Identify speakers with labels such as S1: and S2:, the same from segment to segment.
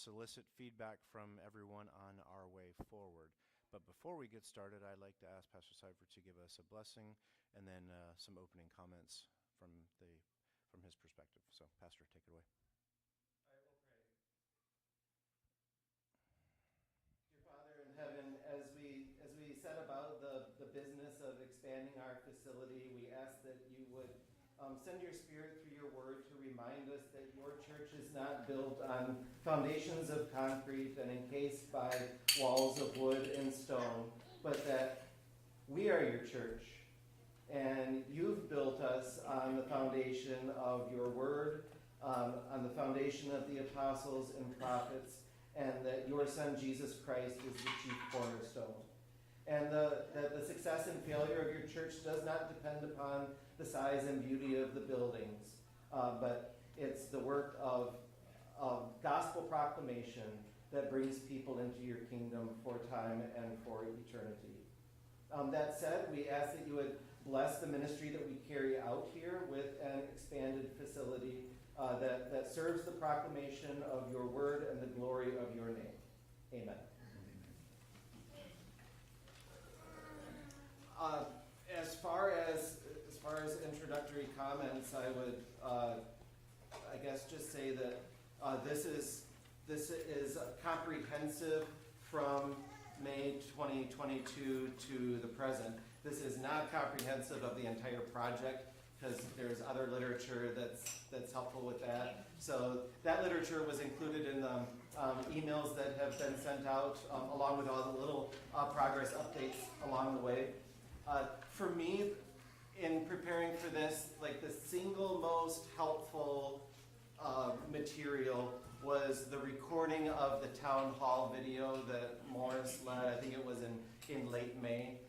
S1: solicit feedback from everyone on our way forward. But before we get started, I'd like to ask Pastor Seifert to give us a blessing and then some opening comments from his perspective. So, Pastor, take it away.
S2: All right, we'll pray. Dear Father in heaven, as we set about the business of expanding our facility, we ask that you would send your Spirit through your word to remind us that your church is not built on foundations of concrete and encased by walls of wood and stone, but that we are your church. And you've built us on the foundation of your word, on the foundation of the apostles and prophets, and that your Son, Jesus Christ, is the chief cornerstone. And that the success and failure of your church does not depend upon the size and beauty of the buildings, but it's the work of gospel proclamation that brings people into your kingdom for time and for eternity. That said, we ask that you would bless the ministry that we carry out here with an expanded facility that serves the proclamation of your word and the glory of your name. Amen. As far as introductory comments, I would I guess just say that this is comprehensive from May 2022 to the present. This is not comprehensive of the entire project because there's other literature that's helpful with that. So that literature was included in the emails that have been sent out along with all the little progress updates along the way. For me, in preparing for this, like the single most helpful material was the recording of the town hall video that Morris led. I think it was in late May.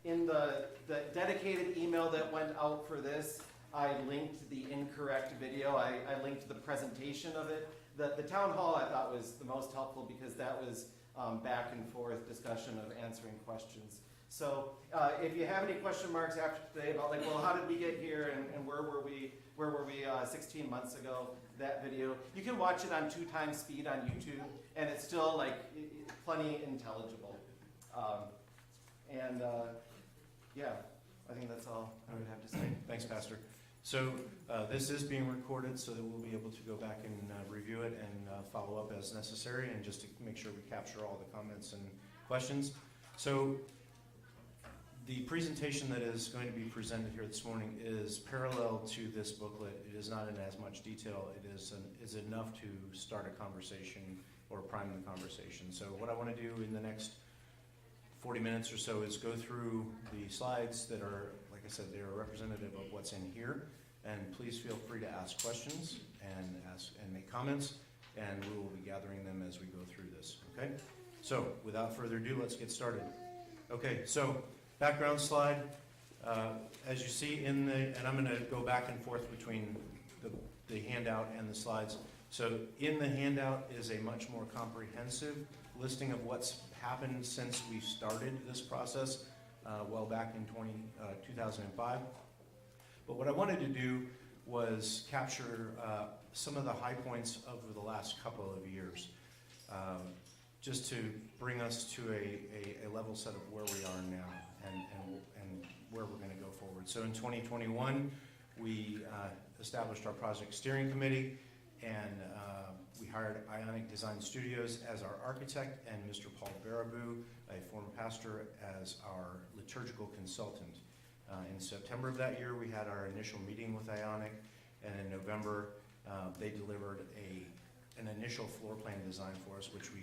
S2: In the dedicated email that went out for this, I linked the incorrect video. I linked the presentation of it. The town hall I thought was the most helpful because that was back and forth discussion of answering questions. So if you have any question marks after today about like, well, how did we get here and where were we 16 months ago, that video, you can watch it on 2x speed on YouTube and it's still like plenty intelligible. Yeah, I think that's all I would have to say.
S1: Thanks, Pastor. So this is being recorded so that we'll be able to go back and review it and follow up as necessary and just to make sure we capture all the comments and questions. So the presentation that is going to be presented here this morning is parallel to this booklet. It is not in as much detail. It is enough to start a conversation or prime the conversation. So what I want to do in the next 40 minutes or so is go through the slides that are, like I said, they are representative of what's in here. And please feel free to ask questions and make comments, and we will be gathering them as we go through this. Okay? So without further ado, let's get started. Okay, so background slide, as you see and I'm going to go back and forth between the handout and the slides. So in the handout is a much more comprehensive listing of what's happened since we started this process well back in 2005. But what I wanted to do was capture some of the high points over the last couple of years. Just to bring us to a level set of where we are now and where we're going to go forward. So in 2021, we established our project steering committee, and we hired Ionic Design Studios as our architect and Mr. Paul Baraboo, a former pastor, as our liturgical consultant. In September of that year, we had our initial meeting with Ionic, and in November, they delivered an initial floor plan design for us, which we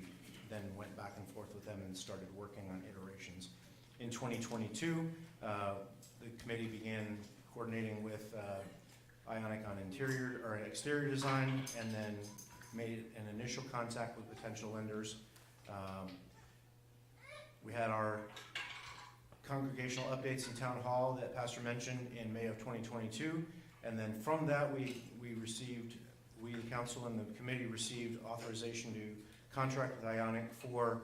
S1: then went back and forth with them and started working on iterations. In 2022, the committee began coordinating with Ionic on interior or exterior design, and then made an initial contact with potential lenders. We had our congregational updates in town hall that Pastor mentioned in May of 2022, and then from that we, the council and the committee, received authorization to contract with Ionic for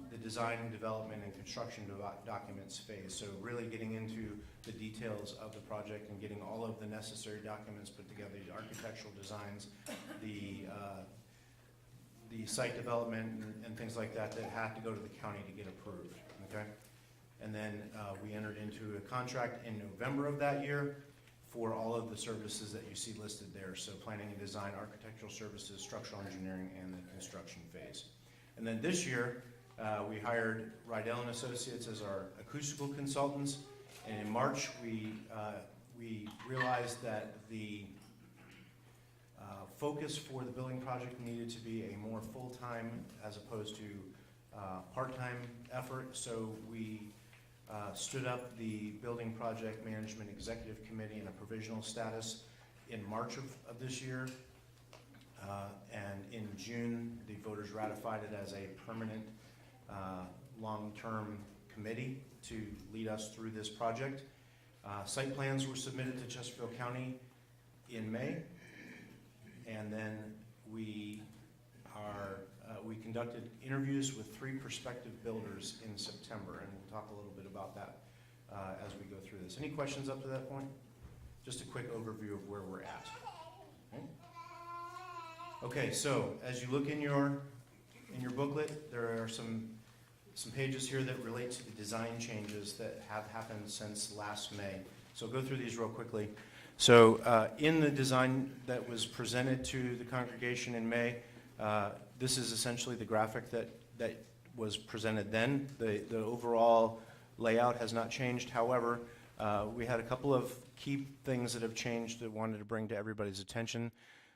S1: the design, development, and construction documents phase. So really getting into the details of the project and getting all of the necessary documents put together, the architectural designs, the the site development and things like that that have to go to the county to get approved, okay? And then we entered into a contract in November of that year for all of the services that you see listed there. So planning and design, architectural services, structural engineering, and the construction phase. And then this year, we hired Rydell and Associates as our acoustical consultants. And in March, we realized that the focus for the building project needed to be a more full-time as opposed to part-time effort. So we stood up the Building Project Management Executive Committee in a provisional status in March of this year. And in June, the voters ratified it as a permanent long-term committee to lead us through this project. Site plans were submitted to Chesterfield County in May, and then we conducted interviews with 3 prospective builders in September, and we'll talk a little bit about that as we go through this. Any questions up to that point? Just a quick overview of where we're at. Okay, so as you look in your booklet, there are some pages here that relate to the design changes that have happened since last May. So I'll go through these real quickly. So in the design that was presented to the congregation in May, this is essentially the graphic that was presented then. The overall layout has not changed. However, we had a couple of key things that have changed that I wanted to bring to everybody's attention.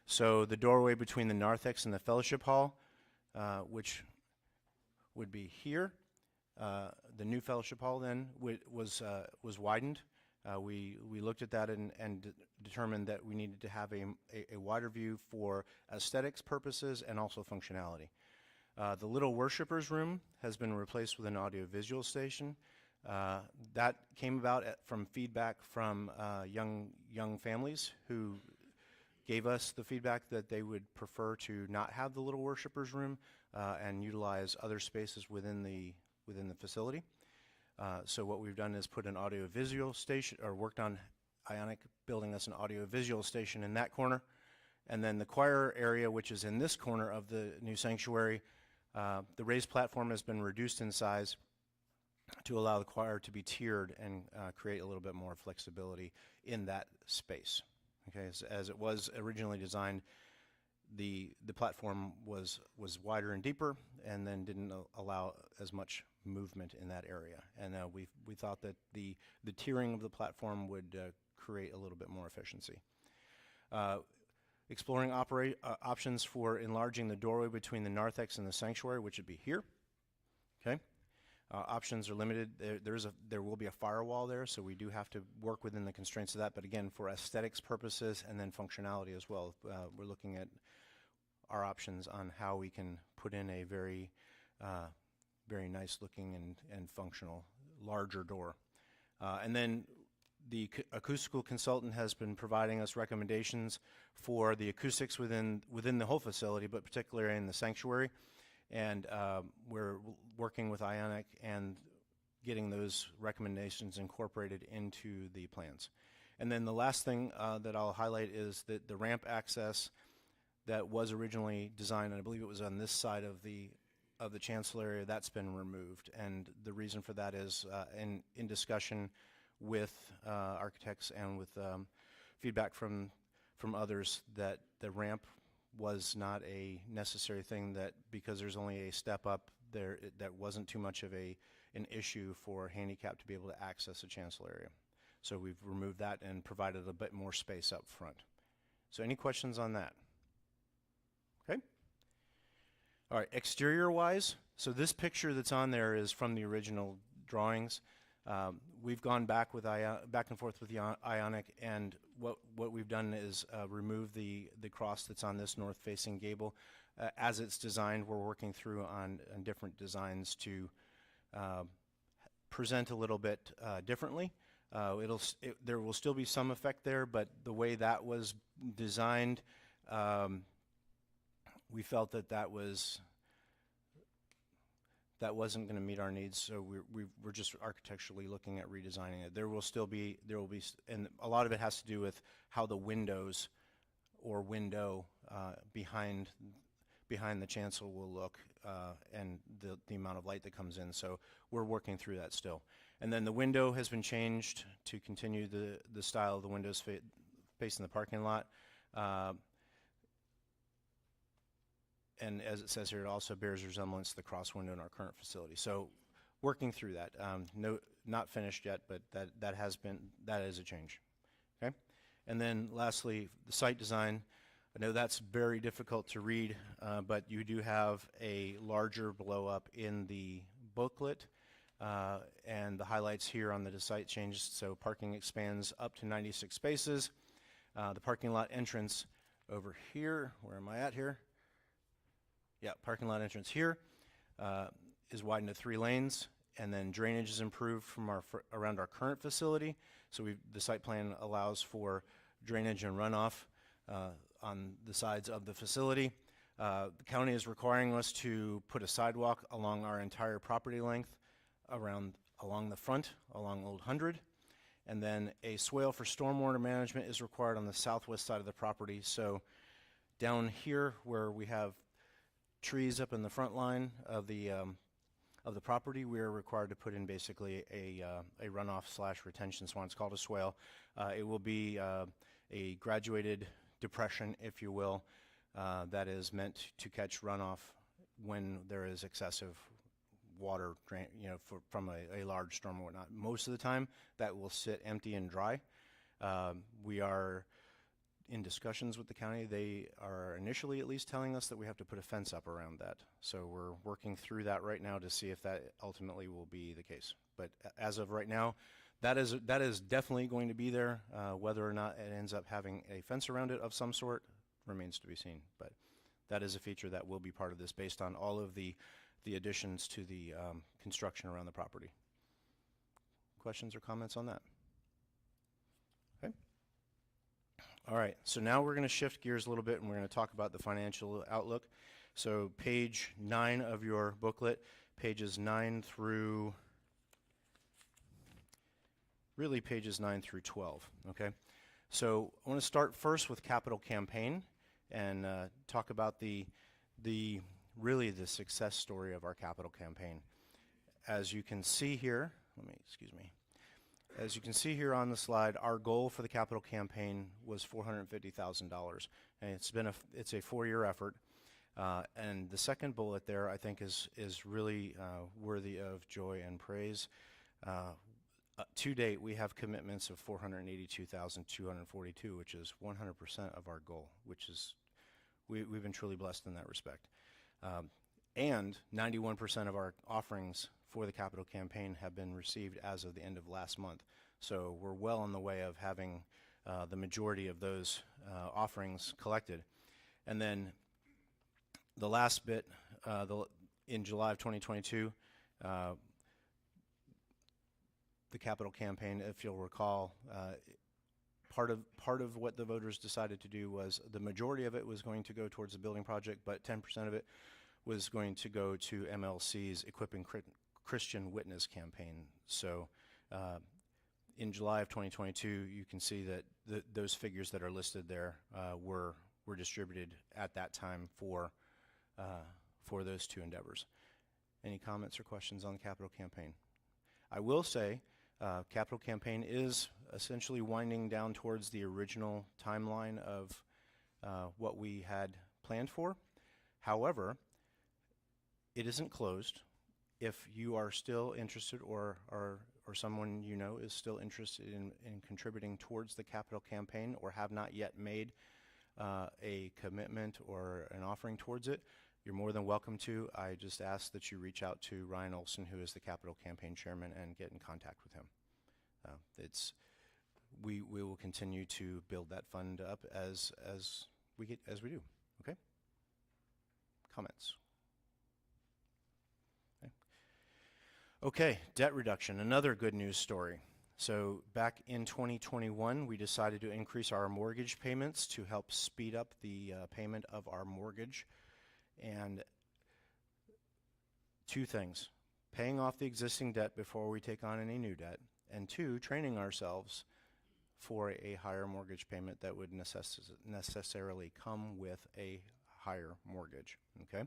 S1: So the doorway between the narthex and the fellowship hall, which would be here, the new fellowship hall then was widened. We looked at that and determined that we needed to have a wider view for aesthetics purposes and also functionality. The little worshipers room has been replaced with an audio-visual station. That came about from feedback from young families who gave us the feedback that they would prefer to not have the little worshipers room and utilize other spaces within the facility. So what we've done is put an audio-visual station, or worked on Ionic building us an audio-visual station in that corner. And then the choir area, which is in this corner of the new sanctuary, the raised platform has been reduced in size to allow the choir to be tiered and create a little bit more flexibility in that space. Okay, as it was originally designed, the platform was wider and deeper, and then didn't allow as much movement in that area. And we thought that the tiering of the platform would create a little bit more efficiency. Exploring options for enlarging the doorway between the narthex and the sanctuary, which would be here. Okay. Options are limited. There will be a firewall there, so we do have to work within the constraints of that. But again, for aesthetics purposes and then functionality as well, we're looking at our options on how we can put in a very nice looking and functional larger door. And then the acoustical consultant has been providing us recommendations for the acoustics within the whole facility, but particularly in the sanctuary. And we're working with Ionic and getting those recommendations incorporated into the plans. And then the last thing that I'll highlight is that the ramp access that was originally designed, and I believe it was on this side of the chancel area, that's been removed. And the reason for that is in discussion with architects and with feedback from others, that the ramp was not a necessary thing, that because there's only a step up there, that wasn't too much of an issue for handicap to be able to access the chancel area. So we've removed that and provided a bit more space up front. So any questions on that? Okay. All right, exterior wise, so this picture that's on there is from the original drawings. We've gone back and forth with the Ionic, and what we've done is remove the cross that's on this north-facing gable. As it's designed, we're working through on different designs to present a little bit differently. There will still be some effect there, but the way that was designed, we felt that wasn't going to meet our needs, so we're just architecturally looking at redesigning it. There will be, and a lot of it has to do with how the windows or window behind behind the chancel will look, and the amount of light that comes in. So we're working through that still. And then the window has been changed to continue the style of the windows facing the parking lot. And as it says here, it also bears resemblance to the cross window in our current facility. So working through that. No, not finished yet, but that is a change. Okay? And then lastly, the site design. I know that's very difficult to read, but you do have a larger blow up in the booklet, and the highlights here on the site changes. So parking expands up to 96 spaces. The parking lot entrance over here, where am I at here? Yeah, parking lot entrance here is widened to 3 lanes, and then drainage is improved from around our current facility. So the site plan allows for drainage and runoff on the sides of the facility. The county is requiring us to put a sidewalk along our entire property length along the front, along Old 100. And then a swale for stormwater management is required on the southwest side of the property. So down here where we have trees up in the front line of the property, we are required to put in basically a runoff / retention swan. It's called a swale. It will be a graduated depression, if you will, that is meant to catch runoff when there is excessive water drain, from a large storm or whatnot. Most of the time, that will sit empty and dry. We are in discussions with the county. They are initially at least telling us that we have to put a fence up around that. So we're working through that right now to see if that ultimately will be the case. But as of right now, that is definitely going to be there. Whether or not it ends up having a fence around it of some sort remains to be seen. But that is a feature that will be part of this based on all of the additions to the construction around the property. Questions or comments on that? Okay. All right, so now we're going to shift gears a little bit and we're going to talk about the financial outlook. So page 9 of your booklet, pages 9 through 12, okay? So I want to start first with capital campaign and talk about really the success story of our capital campaign. As you can see here, as you can see here on the slide, our goal for the capital campaign was $450,000, and it's a 4-year effort. And the second bullet there, I think, is really worthy of joy and praise. To date, we have commitments of $482,242, which is 100% of our goal, which is we've been truly blessed in that respect. And 91% of our offerings for the capital campaign have been received as of the end of last month. So we're well on the way of having the majority of those offerings collected. And then the last bit, in July of 2022, the capital campaign, if you'll recall, part of what the voters decided to do was the majority of it was going to go towards the building project, but 10% of it was going to go to MLC's Equipping Christian Witness campaign. So in July of 2022, you can see that those figures that are listed there were distributed at that time for those two endeavors. Any comments or questions on the capital campaign? I will say capital campaign is essentially winding down towards the original timeline of what we had planned for. However, it isn't closed. If you are still interested or someone you know is still interested in contributing towards the capital campaign or have not yet made a commitment or an offering towards it, you're more than welcome to. I just ask that you reach out to Ryan Olson, who is the capital campaign chairman, and get in contact with him. We will continue to build that fund up as we do. Okay. Comments. Okay, debt reduction, another good news story. So back in 2021, we decided to increase our mortgage payments to help speed up the payment of our mortgage. And 2 things: paying off the existing debt before we take on any new debt, and 2, training ourselves for a higher mortgage payment that would necessarily come with a higher mortgage, okay?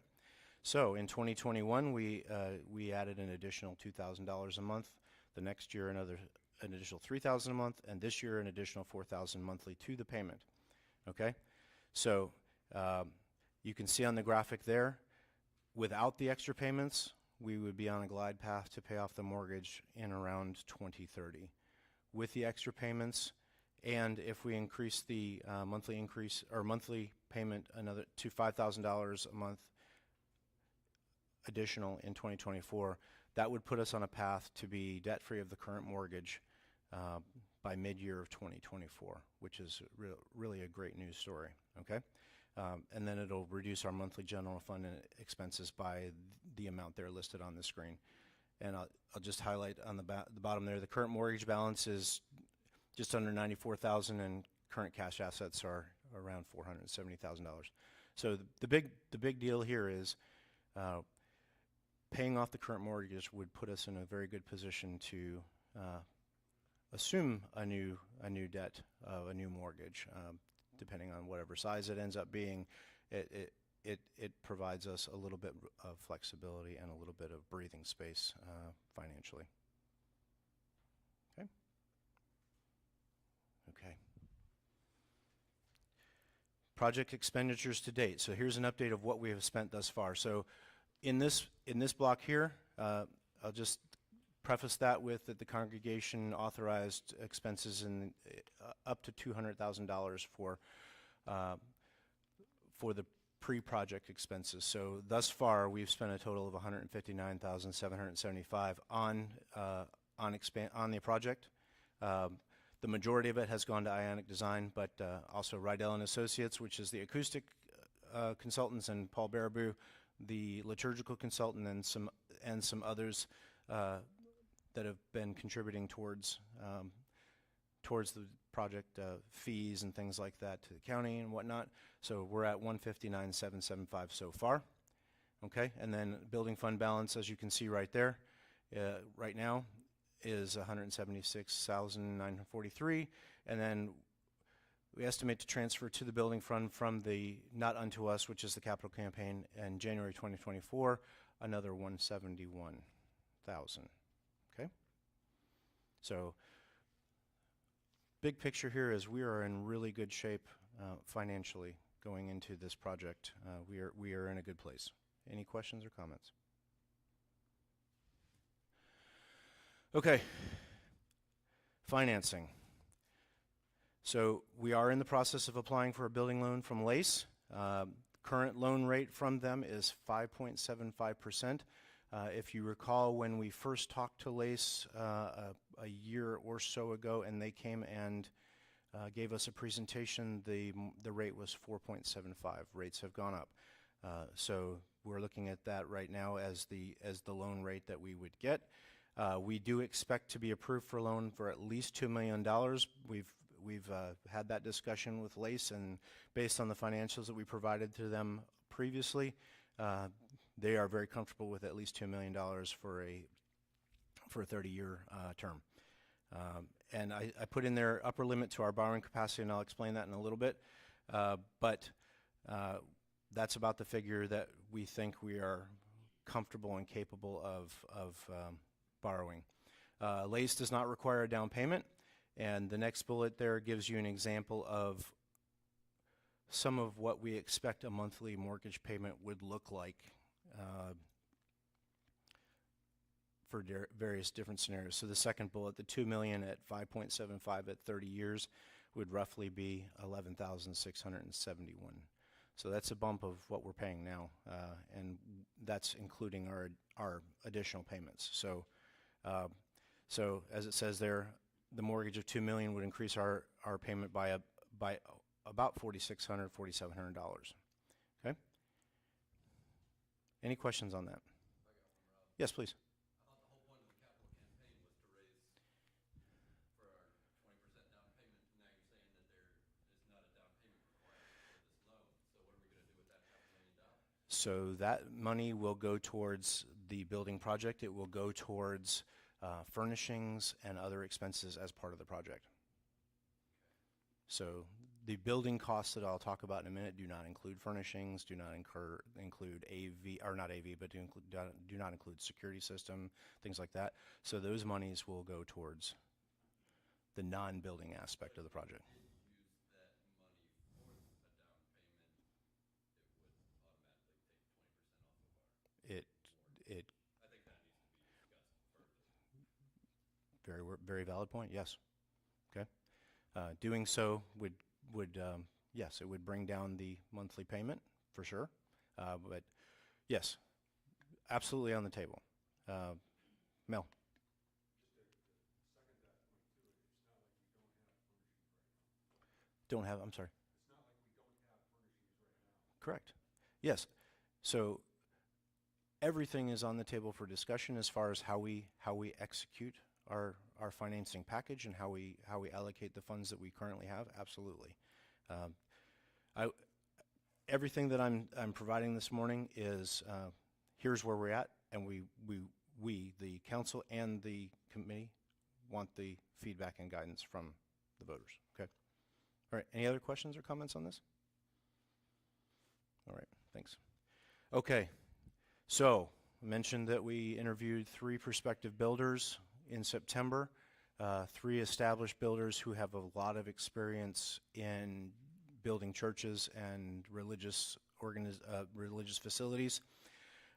S1: So in 2021, we added an additional $2,000 a month. The next year, an additional $3,000 a month, and this year, an additional $4,000 monthly to the payment, okay? So you can see on the graphic there, without the extra payments, we would be on a glide path to pay off the mortgage in around 2030. With the extra payments, and if we increase the monthly payment another to $5,000 a month additional in 2024, that would put us on a path to be debt-free of the current mortgage by mid-year of 2024, which is really a great news story, okay? And then it'll reduce our monthly general fund expenses by the amount there listed on the screen. And I'll just highlight on the bottom there, the current mortgage balance is just under $94,000, and current cash assets are around $470,000. So the big deal here is paying off the current mortgage would put us in a very good position to assume a new debt of a new mortgage. Depending on whatever size it ends up being, it provides us a little bit of flexibility and a little bit of breathing space financially. Okay. Project expenditures to date. So here's an update of what we have spent thus far. So in this block here, I'll just preface that with that the congregation authorized expenses in up to $200,000 for the pre-project expenses. So thus far, we've spent a total of $159,775 on the project. The majority of it has gone to Ionic Design, but also Rydell and Associates, which is the acoustic consultants, and Paul Baraboo, the liturgical consultant, and some others that have been contributing towards the project fees and things like that to the county and whatnot. So we're at $159,775 so far. Okay, and then building fund balance, as you can see right there, right now is $176,943, and then we estimate to transfer to the building fund from the Not Unto Us, which is the capital campaign, in January 2024, another $171,000. Okay, so big picture here is we are in really good shape financially going into this project. We are in a good place. Any questions or comments? Okay, financing. So we are in the process of applying for a building loan from LACE. Current loan rate from them is 5.75%. If you recall, when we first talked to LACE a year or so ago, and they came and gave us a presentation, the rate was 4.75. Rates have gone up. So we're looking at that right now as the loan rate that we would get. We do expect to be approved for a loan for at least $2 million. We've had that discussion with LACE, and based on the financials that we provided to them previously, they are very comfortable with at least $2 million for a 30-year term. And I put in their upper limit to our borrowing capacity, and I'll explain that in a little bit. But that's about the figure that we think we are comfortable and capable of borrowing. LACE does not require a down payment, and the next bullet there gives you an example of some of what we expect a monthly mortgage payment would look like for various different scenarios. So the second bullet, the $2 million at 5.75 at 30 years, would roughly be $11,671. So that's a bump of what we're paying now, and that's including our additional payments. So as it says there, the mortgage of $2 million would increase our payment by about $4,600, $4,700. Okay. Any questions on that? Yes, please.
S3: I thought the whole point of the capital campaign was to raise for our 20% down payment. Now you're saying that there is not a down payment required for this loan. So what are we going to do with that $500,000?
S1: So that money will go towards the building project. It will go towards furnishings and other expenses as part of the project. So The building costs that I'll talk about in a minute do not include furnishings, do not include AV, or not AV, but do not include security system, things like that. So those monies will go towards the non-building aspect of the project.
S3: Use that money for a down payment, it would automatically take 20% off of our.
S1: It
S3: I think that needs to be discussed further.
S1: very valid point. Yes. Okay. Doing so would yes, it would bring down the monthly payment for sure. But yes, absolutely on the table. Mel. Don't have, I'm sorry. It's not like we don't have furnishings right now. Correct. Yes. So everything is on the table for discussion as far as how we execute our financing package and how we allocate the funds that we currently have. Absolutely. Everything that I'm providing this morning is here's where we're at, and we the council and the committee want the feedback and guidance from the voters. Okay. All right, any other questions or comments on this? All right, thanks. Okay, so I mentioned that we interviewed 3 prospective builders in September, 3 established builders who have a lot of experience in building churches and religious facilities.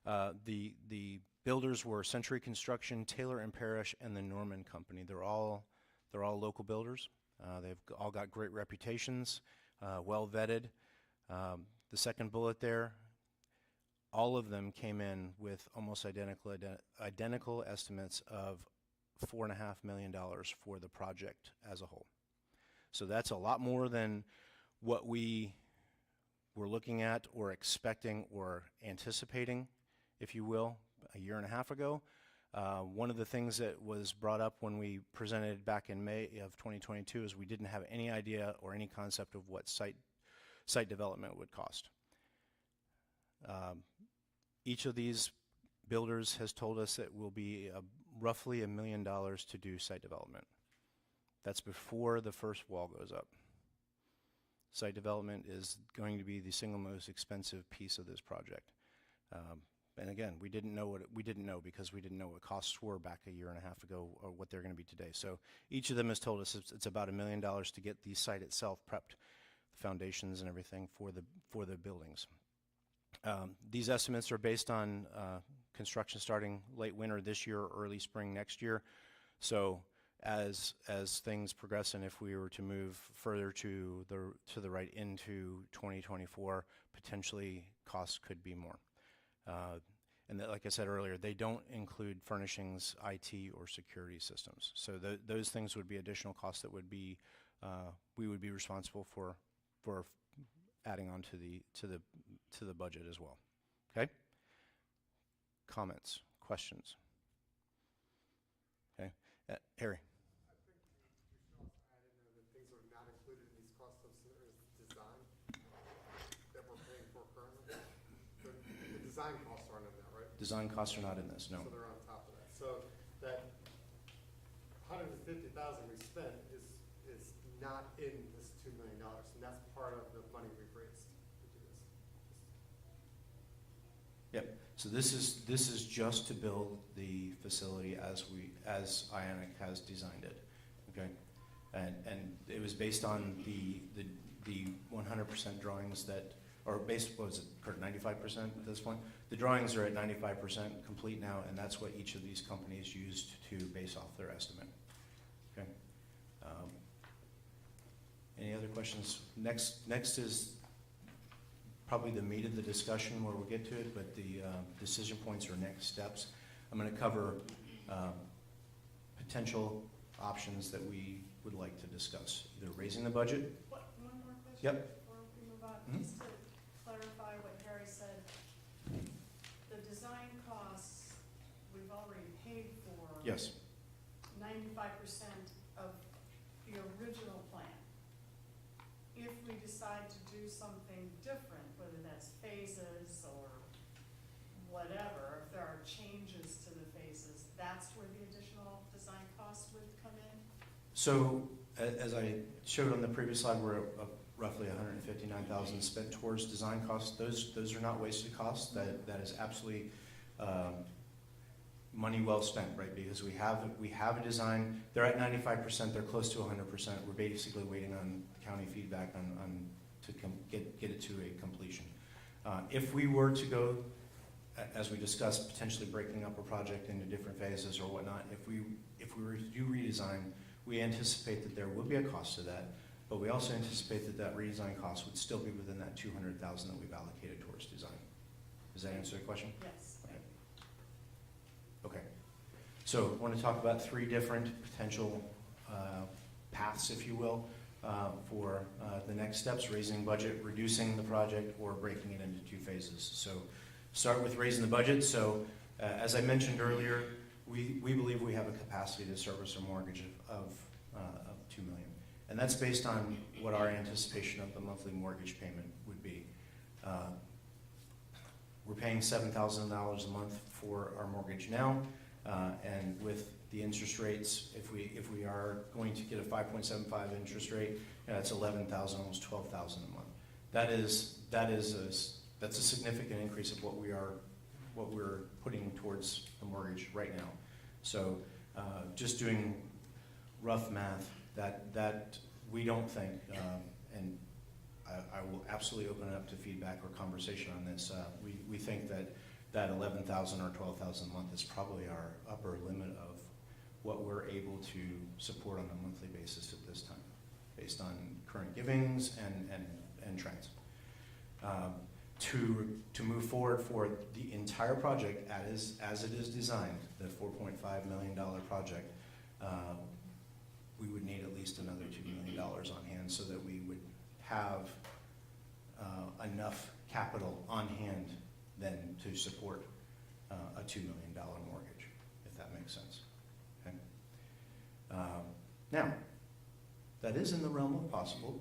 S1: The builders were Century Construction, Taylor and Parrish, and the Norman Company. They're all local builders. They've all got great reputations, well vetted. The second bullet there, all of them came in with almost identical estimates of $4.5 million for the project as a whole. So that's a lot more than what we were looking at or expecting or anticipating, if you will, a year and a half ago. One of the things that was brought up when we presented back in May of 2022 is we didn't have any idea or any concept of what site development would cost. Each of these builders has told us it will be roughly $1 million to do site development. That's before the first wall goes up. Site development is going to be the single most expensive piece of this project. And again, we didn't know because we didn't know what costs were back a year and a half ago or what they're going to be today. So each of them has told us it's about $1 million to get the site itself prepped, the foundations and everything for the buildings. These estimates are based on construction starting late winter this year or early spring next year. So as things progress, and if we were to move further to the right into 2024, potentially costs could be more. And that, like I said earlier, they don't include furnishings, IT, or security systems. So those things would be additional costs that would be we would be responsible for adding on to the budget as well. Okay. Comments, questions. Okay, Harry.
S4: I think we should also add in there that things are not included in these costs of design that we're paying for currently. The design costs aren't in there, right?
S1: Design costs are not in this, no.
S4: So they're on top of that. So that $150,000 we spent is not in this $2 million, and that's part of the money we've raised to do this.
S1: Yep. So this is just to build the facility as Ionic has designed it. Okay. And it was based on the 100% drawings that, or based, what was it, Kurt, 95% at this point? The drawings are at 95% complete now, and that's what each of these companies used to base off their estimate. Okay. Any other questions? Next is probably the meat of the discussion where we'll get to it, but the decision points or next steps. I'm going to cover potential options that we would like to discuss, either raising the budget.
S5: One more question
S1: Yep.
S5: before we move on.
S1: Mhm.
S5: Just to clarify what Harry said, the design costs we've already paid for.
S1: Yes.
S5: 95% of the original plan. If we decide to do something different, whether that's phases or whatever, if there are changes to the phases, that's where the additional design costs would come in?
S1: So as I showed on the previous slide, we're roughly 159,000 spent towards design costs. Those are not wasted costs. That is absolutely money well spent, right? Because we have a design. They're at 95%. They're close to 100%. We're basically waiting on county feedback on to get it to a completion. If we were to go, as we discussed, potentially breaking up a project into different phases or whatnot, if we were to do redesign, we anticipate that there would be a cost to that, but we also anticipate that that redesign cost would still be within that 200,000 that we've allocated towards design. Does that answer the question?
S5: Yes.
S1: Okay. So I want to talk about 3 different potential paths, if you will, for the next steps: raising budget, reducing the project, or breaking it into 2 phases. So start with raising the budget. So as I mentioned earlier, we believe we have a capacity to service a mortgage of $2 million. And that's based on what our anticipation of the monthly mortgage payment would be. We're paying $7,000 a month for our mortgage now, and with the interest rates, if we are going to get a 5.75 interest rate, that's $11,000, almost $12,000 a month. That's a significant increase of what we're putting towards the mortgage right now. So just doing rough math, that we don't think, and I will absolutely open it up to feedback or conversation on this. We think that 11,000 or 12,000 a month is probably our upper limit of what we're able to support on a monthly basis at this time, based on current givings and trends. To move forward for the entire project as it is designed, the $4.5 million project, we would need at least another $2 million on hand so that we would have enough capital on hand then to support a $2 million mortgage, if that makes sense. Okay. Now, that is in the realm of possible.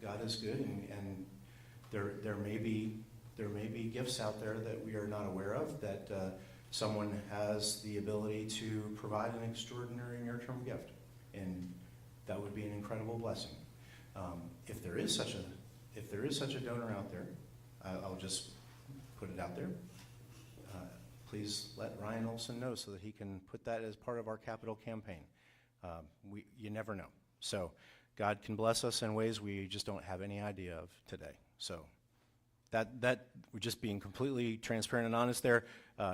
S1: God is good, and there may be gifts out there that we are not aware of, that someone has the ability to provide an extraordinary near-term gift, and that would be an incredible blessing. If there is such a donor out there, I'll just put it out there. Please let Ryan Olson know so that he can put that as part of our capital campaign. You never know. So God can bless us in ways we just don't have any idea of today. So that we're just being completely transparent and honest there.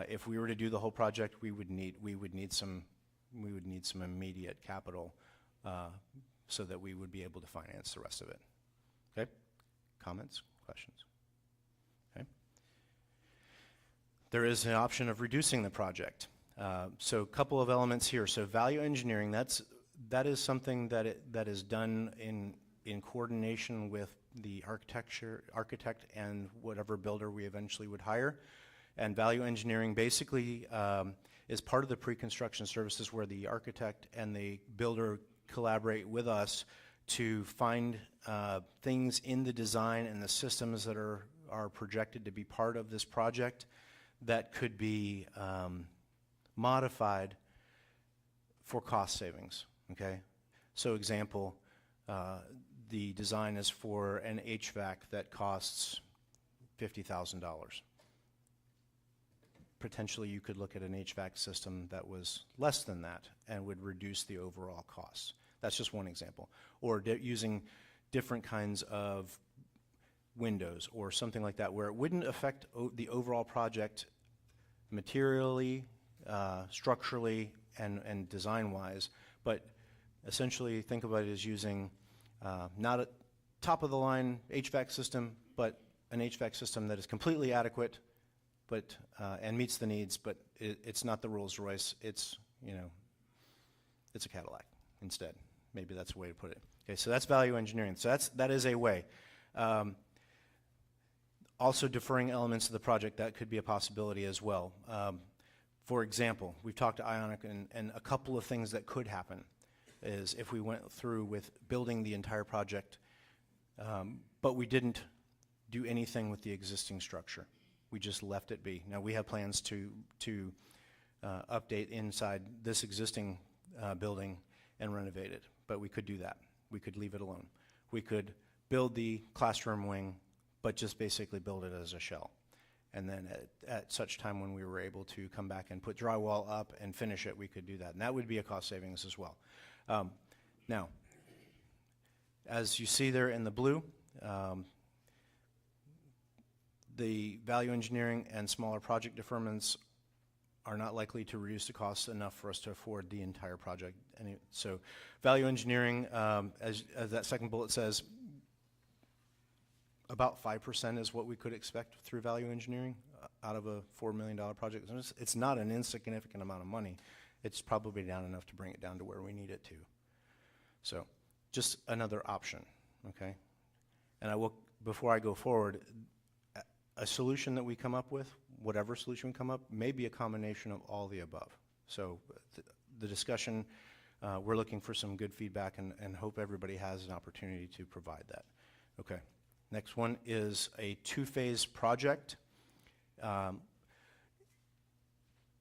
S1: If we were to do the whole project, we would need some immediate capital so that we would be able to finance the rest of it. Okay? Comments? Questions? Okay. There is an option of reducing the project. So a couple of elements here. So value engineering, that is something that is done in coordination with the architect and whatever builder we eventually would hire. And value engineering basically is part of the pre-construction services where the architect and the builder collaborate with us to find things in the design and the systems that are projected to be part of this project that could be modified for cost savings, okay? So example, the design is for an HVAC that costs $50,000. Potentially you could look at an HVAC system that was less than that and would reduce the overall costs. That's just one example. Or using different kinds of windows or something like that where it wouldn't affect the overall project materially, structurally, and design-wise, but essentially think about it as using not a top-of-the-line HVAC system, but an HVAC system that is completely adequate but and meets the needs, but it's not the Rolls-Royce, it's a Cadillac instead. Maybe that's a way to put it. Okay, so that's value engineering. So that is a way. Also deferring elements of the project, that could be a possibility as well. For example, we've talked to Ionic, and a couple of things that could happen is if we went through with building the entire project, but we didn't do anything with the existing structure. We just left it be. Now we have plans to update inside this existing building and renovate it, but we could do that. We could leave it alone. We could build the classroom wing, but just basically build it as a shell. And then at such time when we were able to come back and put drywall up and finish it, we could do that. And that would be a cost savings as well. Now, as you see there in the blue, the value engineering and smaller project deferments are not likely to reduce the cost enough for us to afford the entire project. So value engineering, as that second bullet says, about 5% is what we could expect through value engineering out of a $4 million project. It's not an insignificant amount of money. It's probably down enough to bring it down to where we need it to. So just another option, okay? And I will, before I go forward, a solution that we come up with, whatever solution we come up, may be a combination of all the above. So the discussion, we're looking for some good feedback and hope everybody has an opportunity to provide that. Okay. Next one is a two-phase project.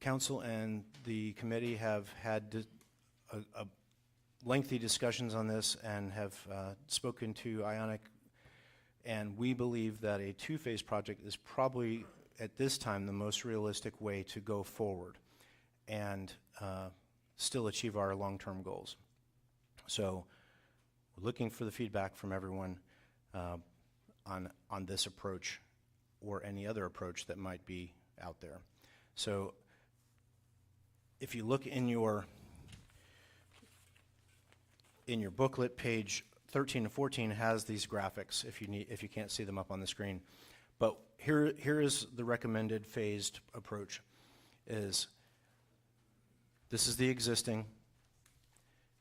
S1: Council and the committee have had a lengthy discussions on this and have spoken to Ionic, and we believe that a two-phase project is probably, at this time, the most realistic way to go forward and still achieve our long-term goals. So we're looking for the feedback from everyone on this approach or any other approach that might be out there. So if you look in your booklet, page 13 and 14 has these graphics if you can't see them up on the screen. But here is the recommended phased approach. This is the existing,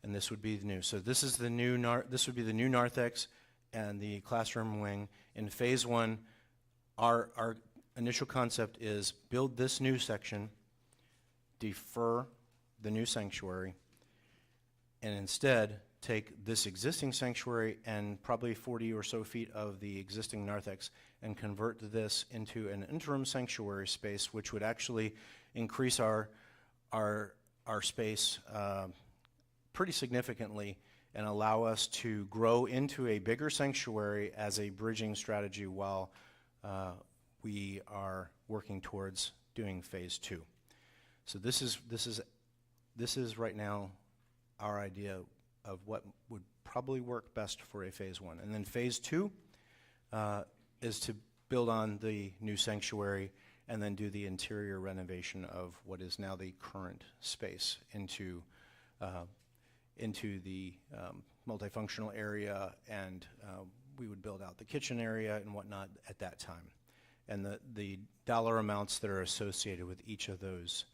S1: and this would be the new. So this is the new this would be the new narthex and the classroom wing. In phase one, our initial concept is build this new section, defer the new sanctuary, and instead take this existing sanctuary and probably 40 or so feet of the existing narthex and convert this into an interim sanctuary space, which would actually increase our space pretty significantly and allow us to grow into a bigger sanctuary as a bridging strategy while we are working towards doing phase two. So this is right now our idea of what would probably work best for a phase one. And then phase two is to build on the new sanctuary and then do the interior renovation of what is now the current space into the multifunctional area, and we would build out the kitchen area and whatnot at that time. And the dollar amounts that are associated with each of those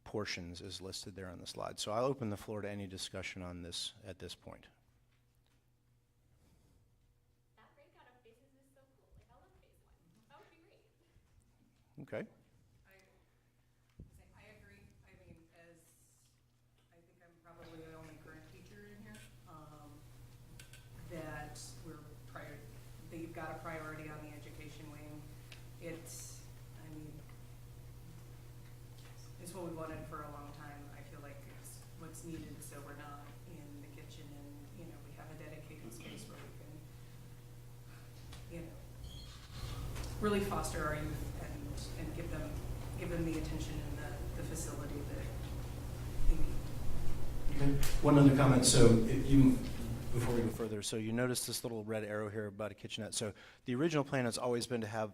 S1: portions is listed there on the slide. So I'll open the floor to any discussion on this at this point.
S6: That breakout of phases is so cool. Like, I love phase one. That would be great.
S1: Okay.
S7: I agree. I mean, as I think I'm probably the only current teacher in here, that they've got a priority on the education wing. It's what we wanted for a long time. I feel like it's what's needed, so we're not in the kitchen, and we have a dedicated space where we can really foster our youth and give them the attention and the facility that they need.
S1: Okay. One other comment. So before we go further, so you notice this little red arrow here about a kitchenette. So the original plan has always been to have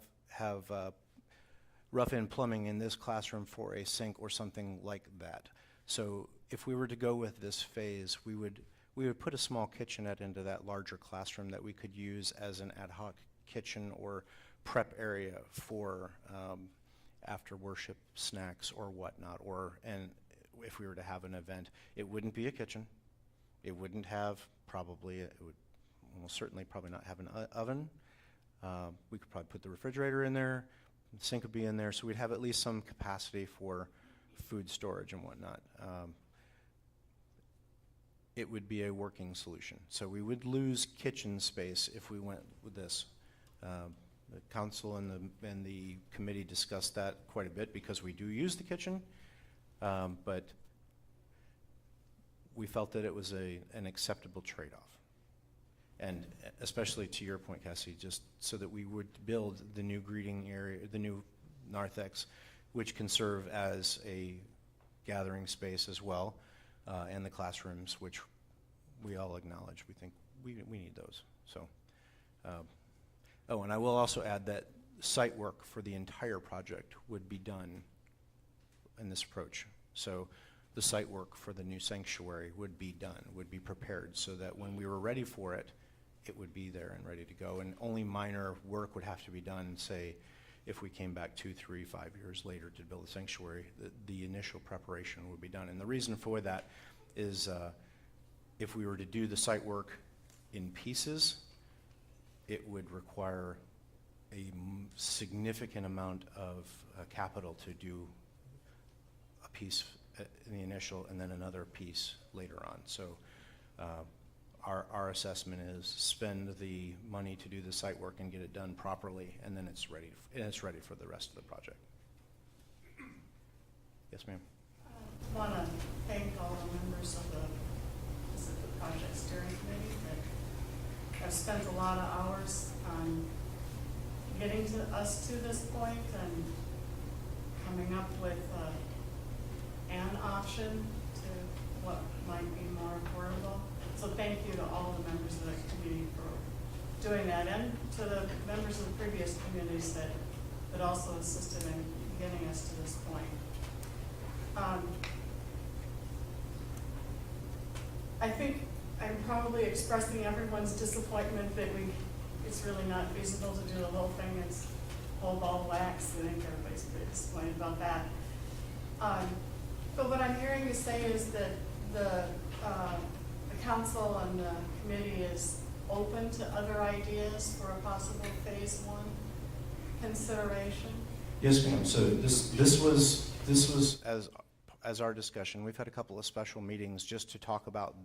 S1: rough-in plumbing in this classroom for a sink or something like that. So if we were to go with this phase, we would put a small kitchenette into that larger classroom that we could use as an ad hoc kitchen or prep area for after worship snacks or whatnot. And if we were to have an event, it wouldn't be a kitchen. It wouldn't have it would almost certainly probably not have an oven. We could probably put the refrigerator in there. The sink would be in there, so we'd have at least some capacity for food storage and whatnot. It would be a working solution. So we would lose kitchen space if we went with this. The council and the committee discussed that quite a bit because we do use the kitchen, but we felt that it was an acceptable trade-off. And especially to your point, Cassie, just so that we would build the new greeting area, the new narthex, which can serve as a gathering space as well, and the classrooms, which we all acknowledge. We think we need those. So, oh, and I will also add that site work for the entire project would be done in this approach. So the site work for the new sanctuary would be done, would be prepared, so that when we were ready for it, it would be there and ready to go. And only minor work would have to be done, say, if we came back 2, 3, 5 years later to build the sanctuary, the initial preparation would be done. And the reason for that is if we were to do the site work in pieces, it would require a significant amount of capital to do a piece in the initial and then another piece later on. So our assessment is spend the money to do the site work and get it done properly, and then it's ready for the rest of the project. Yes, ma'am.
S5: I want to thank all the members of the project steering committee that have spent a lot of hours on getting us to this point and coming up with an option to what might be more affordable. So thank you to all the members of the committee for doing that, and to the members of the previous committees that also assisted in getting us to this point. I think I'm probably expressing everyone's disappointment that it's really not feasible to do the whole thing. It's whole ball wax. I think everybody's pretty disappointed about that. But what I'm hearing you say is that the council and the committee is open to other ideas for a possible phase 1 consideration.
S1: Yes, ma'am. So this was as our discussion. We've had a couple of special meetings just to talk about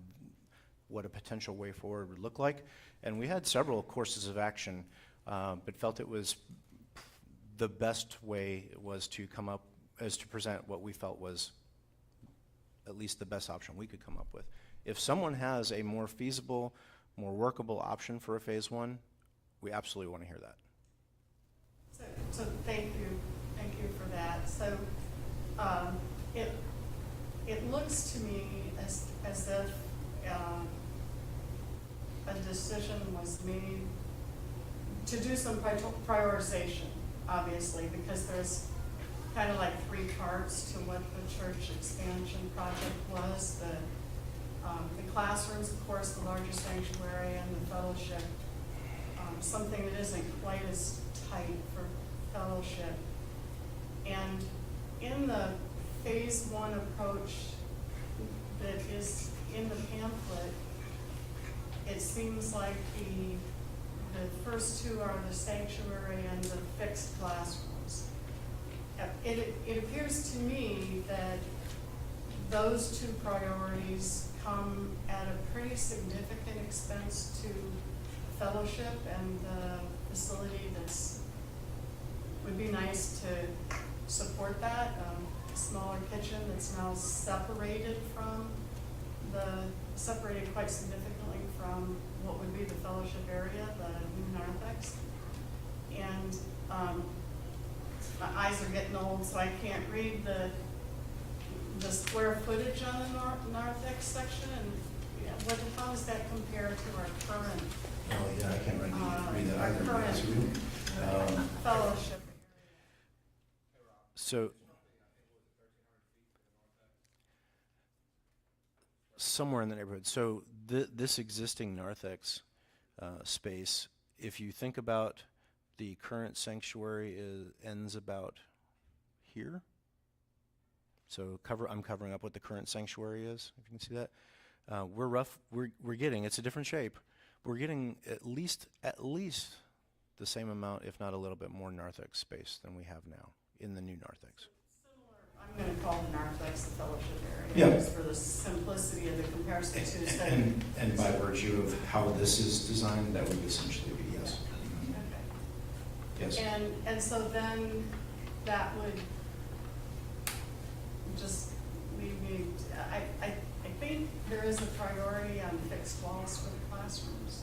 S1: what a potential way forward would look like, and we had several courses of action, but felt it was the best way was to present what we felt was at least the best option we could come up with. If someone has a more feasible, more workable option for a phase 1, we absolutely want to hear that.
S5: So thank you for that. So it looks to me as if a decision was made to do some prioritization, obviously, because there's kind of like 3 parts to what the church expansion project was. The classrooms, of course, the larger sanctuary, and the fellowship. Something that isn't quite as tight for fellowship. And in the phase 1 approach that is in the pamphlet, it seems like the first 2 are the sanctuary and the fixed classrooms. It appears to me that those 2 priorities come at a pretty significant expense to fellowship and the facility would be nice to support that. A smaller kitchen that's now separated quite significantly from what would be the fellowship area, the new narthex. And my eyes are getting old, so I can't read the square footage on the narthex section, and how does that compare to our current?
S1: Oh yeah, I can't read that
S5: our
S1: either.
S5: current fellowship area?
S1: So somewhere in the neighborhood. So this existing narthex space, if you think about the current sanctuary, ends about here. So I'm covering up what the current sanctuary is, if you can see that. We're getting, it's a different shape. We're getting at least the same amount, if not a little bit more narthex space than we have now in the new narthex.
S5: I'm going to call the narthex the fellowship area, just for the simplicity of the comparison to
S1: And by virtue of how this is designed, that would essentially be yes.
S5: Okay.
S1: Yes.
S5: And so then that would just leave me, I think there is a priority on fixed walls for the classrooms.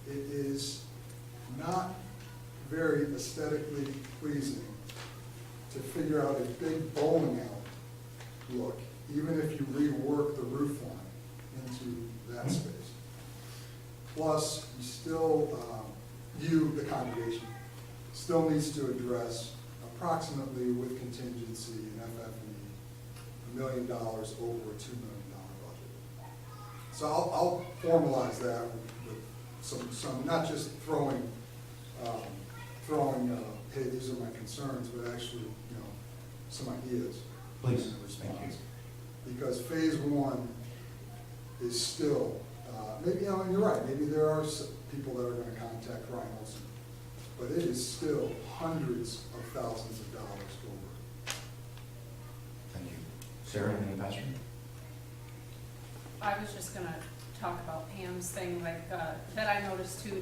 S8: it is not very aesthetically pleasing to figure out a big bowling alley look, even if you rework the roof line into that space. Plus, you still, the congregation, still needs to address approximately with contingency and FF&E, $1 million over a $2 million budget. So I'll formalize that with some, not just throwing, hey, these are my concerns, but actually, some ideas.
S1: Please,
S8: in
S1: thank you.
S8: response. Because phase one is still, maybe, and you're right, maybe there are people that are gonna contact Ryan Olson, but it is still hundreds of thousands of dollars over.
S1: Thank you. Sarah, any passion?
S7: I was just gonna talk about Pam's thing, like, that I noticed too,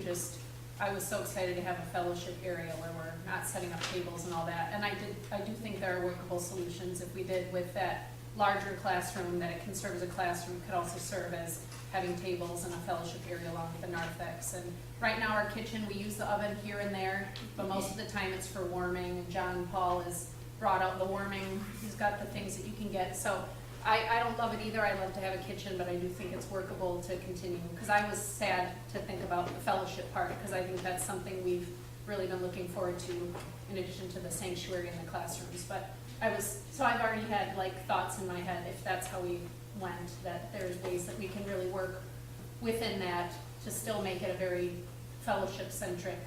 S7: I was so excited to have a fellowship area where we're not setting up tables and all that, and I do think there are workable solutions if we did with that larger classroom, that it can serve as a classroom, it could also serve as having tables and a fellowship area along with the narthex. And right now, our kitchen, we use the oven here and there, but most of the time it's for warming. John Paul has brought out the warming, he's got the things that you can get, so I don't love it either. I love to have a kitchen, but I do think it's workable to continue, because I was sad to think about the fellowship part, because I think that's something we've really been looking forward to, in addition to the sanctuary and the classrooms. But so I've already had like thoughts in my head, if that's how we went, that there's ways that we can really work within that to still make it a very fellowship-centric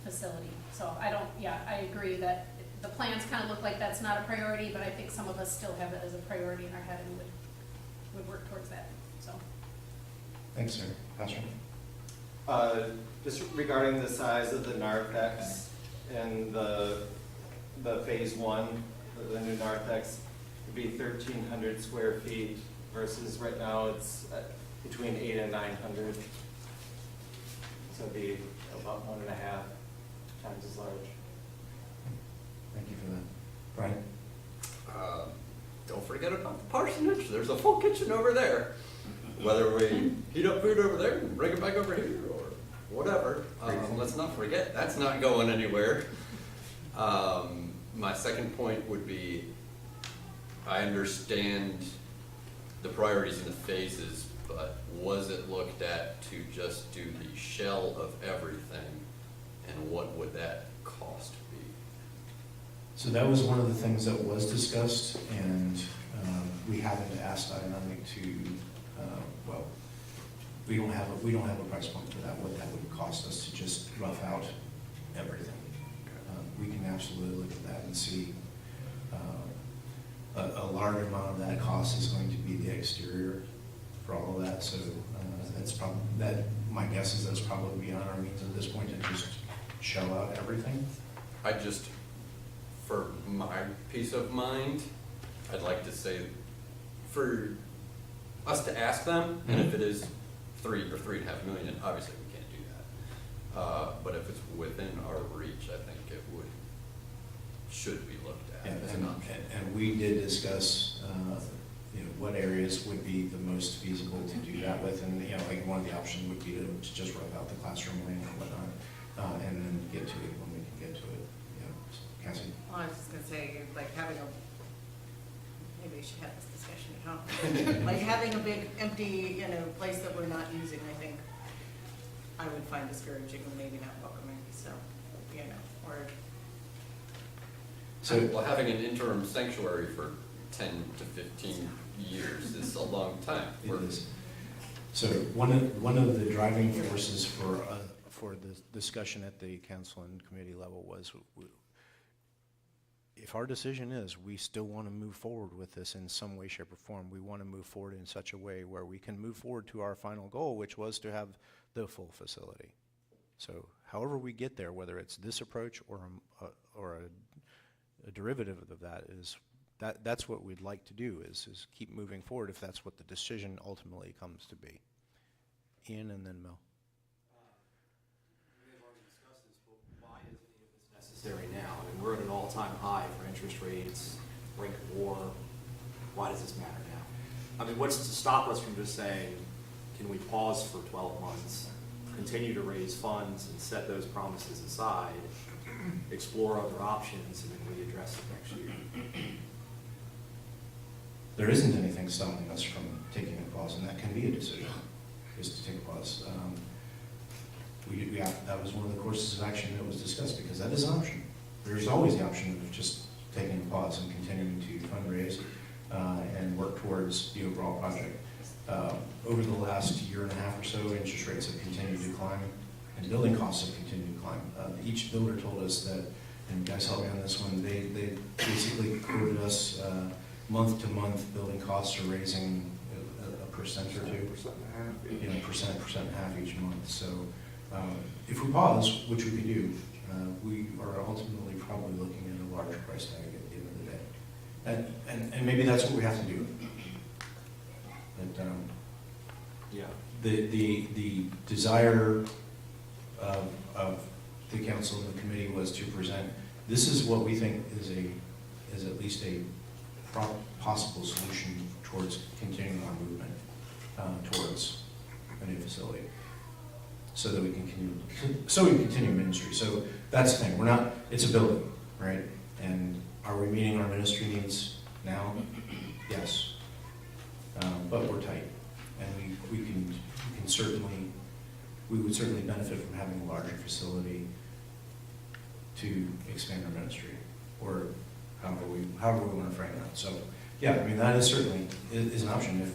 S7: facility. So I agree that the plans kind of look like that's not a priority, but I think some of us still have it as a priority in our head and would work towards that, so.
S1: Thanks, Sarah. Pastor?
S2: Just regarding the size of the narthex and the phase one, the new narthex, would be 1,300 square feet versus right now it's between 800 and 900. So it'd be about 1.5 times as large.
S1: Thank you for that. Brian?
S3: Don't forget about the parsonage. There's a full kitchen over there. Whether we heat up food over there and bring it back over here or whatever, let's not forget, that's not going anywhere. My second point would be, I understand the priorities and the phases, but was it looked at to just do the shell of everything, and what would that cost be?
S1: So that was one of the things that was discussed, and we haven't asked INI to, we don't have a price point for that, what that would cost us to just rough out everything. We can absolutely look at that and see. A large amount of that cost is going to be the exterior for all of that, so that's probably, my guess is that's probably beyond our means at this point to just shell out everything.
S3: For my peace of mind, I'd like to say, for us to ask them, and if it is 3 or 3.5 million, obviously we can't do that. But if it's within our reach, I think it should be looked at as an option.
S1: And we did discuss, what areas would be the most feasible to do that with, and, like one of the options would be to just rip out the classroom wing or whatnot, and then get to it when we can get to it. Cassie?
S7: Well, I was just gonna say, like having maybe we should have this discussion at home. Like having a big empty, place that we're not using, I think I would find discouraging and maybe not welcoming, so, or.
S1: So,
S3: Well, having an interim sanctuary for 10 to 15 years is a long time.
S1: it is. So one of the driving forces for the discussion at the council and committee level was, if our decision is we still want to move forward with this in some way, shape, or form, we want to move forward in such a way where we can move forward to our final goal, which was to have the full facility. So however we get there, whether it's this approach or a derivative of that, that's what we'd like to do, is keep moving forward if that's what the decision ultimately comes to be. Ian and then Mel.
S9: We have already discussed this, but why is any of this necessary now? I mean, we're at an all-time high for interest rates, brink of war. Why does this matter now? I mean, what's to stop us from just saying, can we pause for 12 months continue to raise funds and set those promises aside, explore other options, and then readdress it next year.
S1: There isn't anything stopping us from taking a pause, and that can be a decision, is to take a pause. That was one of the courses of action that was discussed, because that is an option. There's always the option of just taking a pause and continuing to fundraise and work towards the overall project. Over the last year and a half or so, interest rates have continued to climb, and building costs have continued to climb. Each builder told us that, and you guys help me on this one, they basically quoted us month to month, building costs are raising a percent or two. 1.5%. Percent and a half each month. So if we pause, which we could do, we are ultimately probably looking at a larger price tag at the end of the day. And maybe that's what we have to do. But
S9: Yeah.
S1: the desire of the council and the committee was to present, this is what we think is at least a possible solution towards continuing our movement towards a new facility, so that we can continue ministry. So that's the thing. It's a building, right? And are we meeting our ministry needs now? Yes. But we're tight, and we would certainly benefit from having a larger facility to expand our ministry, or however we want to frame that. So, yeah, I mean, that is certainly is an option.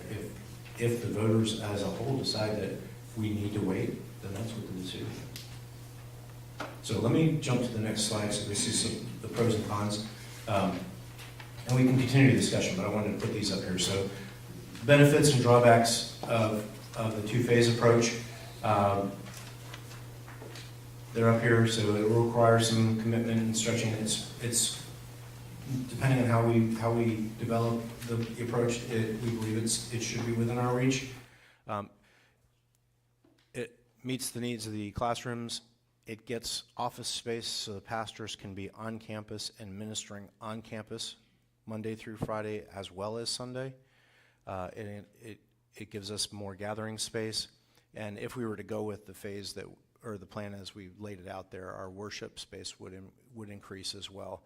S1: If the voters as a whole decide that we need to wait, then that's what the decision is. So let me jump to the next slide. So this is the pros and cons. And we can continue the discussion, but I wanted to put these up here. So benefits and drawbacks of the two-phase approach. They're up here, so it will require some commitment and stretching. It's depending on how we develop the approach. We believe it should be within our reach. It meets the needs of the classrooms. It gets office space so the pastors can be on campus and ministering on campus Monday through Friday as well as Sunday. It gives us more gathering space. And if we were to go with the phase or the plan as we laid it out there, our worship space would increase as well.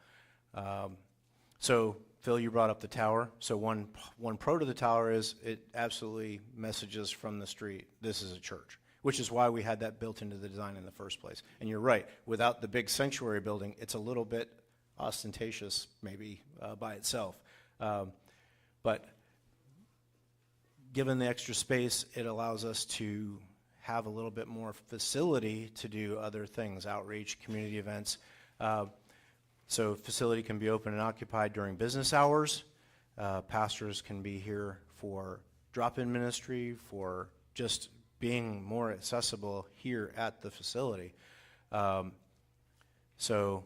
S1: So Phil, you brought up the tower. So one pro to the tower is it absolutely messages from the street, this is a church, which is why we had that built into the design in the first place. And you're right, without the big sanctuary building, it's a little bit ostentatious maybe by itself. But given the extra space, it allows us to have a little bit more facility to do other things, outreach, community events. So facility can be open and occupied during business hours. Pastors can be here for drop-in ministry, for just being more accessible here at the facility. So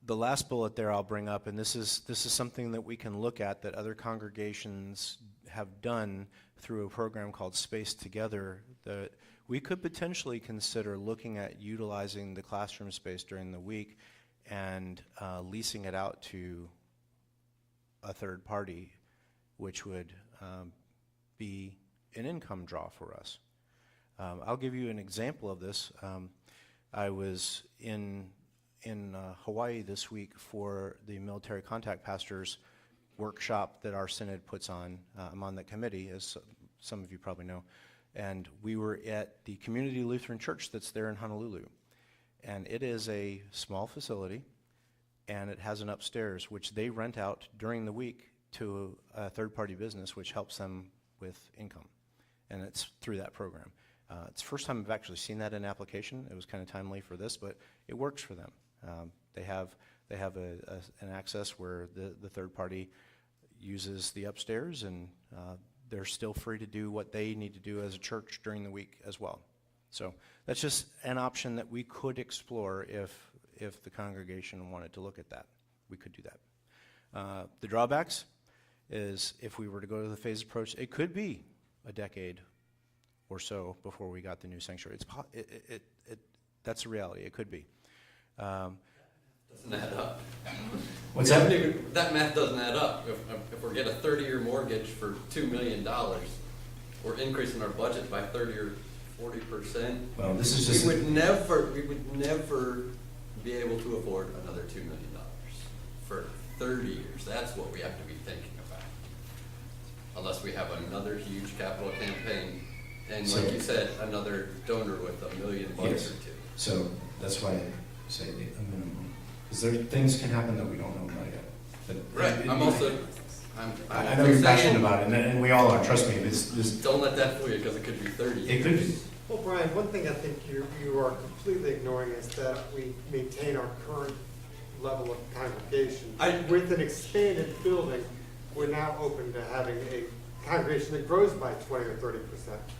S1: the last bullet there I'll bring up, and this is something that we can look at that other congregations have done through a program called Space Together, that we could potentially consider looking at utilizing the classroom space during the week and leasing it out to a third party, which would be an income draw for us. I'll give you an example of this. I was in Hawaii this week for the military contact pastors workshop that our synod puts on. I'm on that committee, as some of you probably know. And we were at the Community Lutheran Church that's there in Honolulu. And it is a small facility, and it has an upstairs, which they rent out during the week to a third-party business, which helps them with income. And it's through that program. It's the first time I've actually seen that in application. It was kind of timely for this, but it works for them. They have an access where the third party uses the upstairs, and they're still free to do what they need to do as a church during the week as well. So that's just an option that we could explore if the congregation wanted to look at that. We could do that. The drawbacks is if we were to go to the phased approach, it could be a decade or so before we got the new sanctuary. That's a reality. It could be.
S3: Doesn't add up.
S1: What's that?
S3: That math doesn't add up. If we get a 30-year mortgage for $2 million, we're increasing our budget by 30 or 40%.
S1: Well, this is just,
S3: We would never be able to afford another $2 million for 30 years. That's what we have to be thinking about. Unless we have another huge capital campaign, and
S1: So-
S3: like you said, another donor with $1 million or
S1: Yes.
S3: two.
S1: so that's why I say a minimum. Because there, things can happen that we don't know about yet. But
S3: Right, I'm also,
S1: I know you're passionate about it, and we all are, trust me, it's just,
S3: Don't let that fool you, because it could be 30 years.
S1: it could be.
S4: Well, Brian, one thing I think you are completely ignoring is that we maintain our current level of congregation. With an expanded building, we're now open to having a congregation that grows by 20 or 30%.